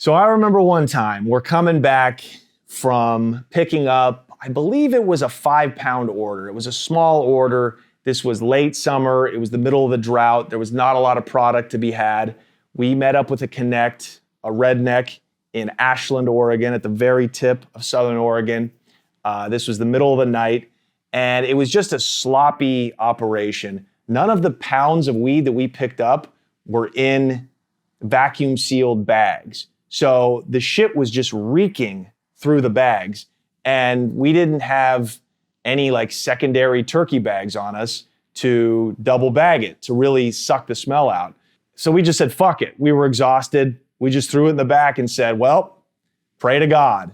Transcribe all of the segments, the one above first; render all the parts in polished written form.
So I remember one time we're coming back from picking up, I believe it was a 5-pound order. It was a small order. This was late summer. It was the middle of the drought. There was not a lot of product to be had. We met up with a redneck in Ashland, Oregon, at the very tip of Southern Oregon. This was the middle of the night, and it was just a sloppy operation. None of the pounds of weed that we picked up were in vacuum sealed bags. So the shit was just reeking through the bags, and we didn't have any like secondary turkey bags on us to double bag it, to really suck the smell out. So we just said, fuck it. We were exhausted. We just threw it in the back and said, well, pray to God.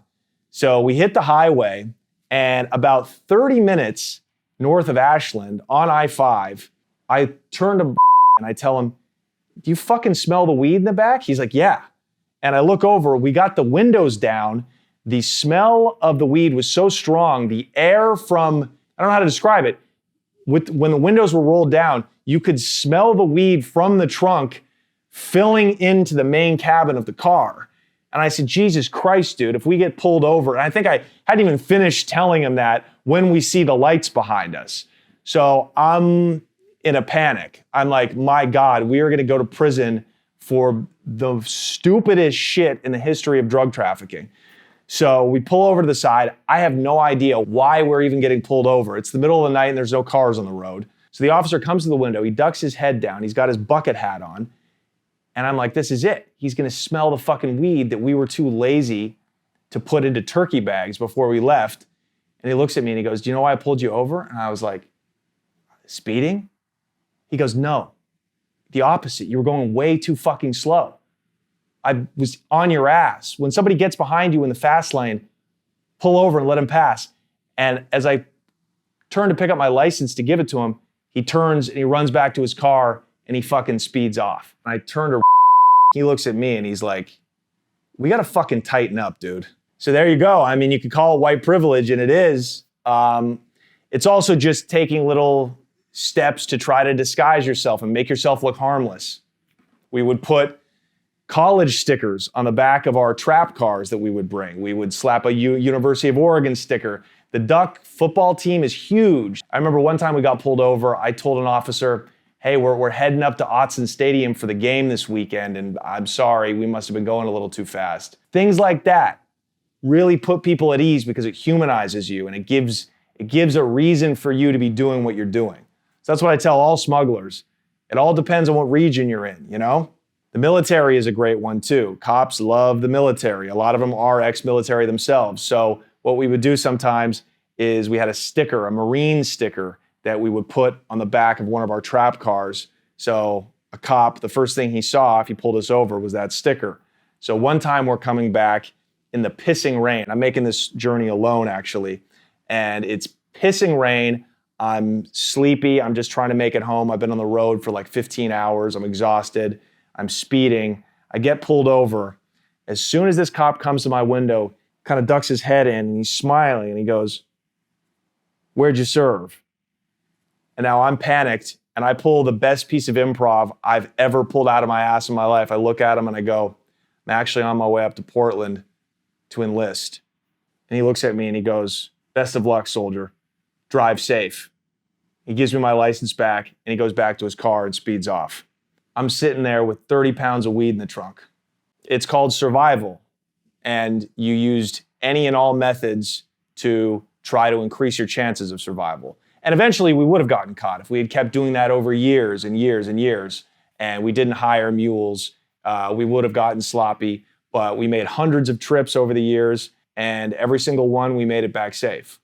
So we hit the highway, and about 30 minutes north of Ashland on I-5, I turn to and I tell him, do you fucking smell the weed in the back? He's like, yeah. And I look over, we got the windows down. The smell of the weed was so strong, the air from, I don't know how to describe it, when the windows were rolled down, you could smell the weed from the trunk filling into the main cabin of the car. And I said, Jesus Christ, dude, if we get pulled over, and I think I hadn't even finished telling him that when we see the lights behind us. So I'm in a panic. I'm like, my God, we are gonna go to prison for the stupidest shit in the history of drug trafficking. So we pull over to the side. I have no idea why we're even getting pulled over. It's the middle of the night and there's no cars on the road. So the officer comes to the window, he ducks his head down, he's got his bucket hat on, and I'm like, this is it. He's gonna smell the fucking weed that we were too lazy to put into turkey bags before we left. And he looks at me and he goes, do you know why I pulled you over? And I was like, speeding? He goes, no, the opposite. You were going way too fucking slow. I was on your ass. When somebody gets behind you in the fast lane, pull over and let him pass. And as I turn to pick up my license to give it to him, he turns and he runs back to his car and he fucking speeds off. And I turn to he looks at me and he's like, we gotta fucking tighten up, dude. So there you go. I mean, you could call it white privilege, and it is. It's also just taking little steps to try to disguise yourself and make yourself look harmless. We would put college stickers on the back of our trap cars that we would bring. We would slap a University of Oregon sticker. The Duck football team is huge. I remember one time we got pulled over. I told an officer, hey, we're heading up to Autzen Stadium for the game this weekend, and I'm sorry, we must have been going a little too fast. Things like that really put people at ease because it humanizes you and it gives a reason for you to be doing what you're doing. So that's what I tell all smugglers. It all depends on what region you're in, you know? The military is a great one too. Cops love the military. A lot of them are ex-military themselves. So what we would do sometimes is we had a sticker, a Marine sticker, that we would put on the back of one of our trap cars. So a cop, the first thing he saw if he pulled us over was that sticker. So one time we're coming back in the pissing rain. I'm making this journey alone actually. And it's pissing rain. I'm sleepy. I'm just trying to make it home. I've been on the road for like 15 hours. I'm exhausted. I'm speeding. I get pulled over. As soon as this cop comes to my window, kind of ducks his head in and he's smiling and he goes, where'd you serve? And now I'm panicked and I pull the best piece of improv I've ever pulled out of my ass in my life. I look at him and I go, I'm actually on my way up to Portland to enlist. And he looks at me and he goes, best of luck, soldier. Drive safe. He gives me my license back and he goes back to his car and speeds off. I'm sitting there with 30 pounds of weed in the trunk. It's called survival. And you used any and all methods to try to increase your chances of survival. And eventually we would have gotten caught if we had kept doing that over years and years and years, and we didn't hire mules. We would have gotten sloppy, but we made hundreds of trips over the years, and every single one we made it back safe.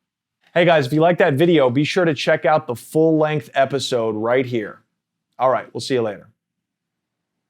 Hey guys, if you like that video, be sure to check out the full-length episode right here. All right, we'll see you later.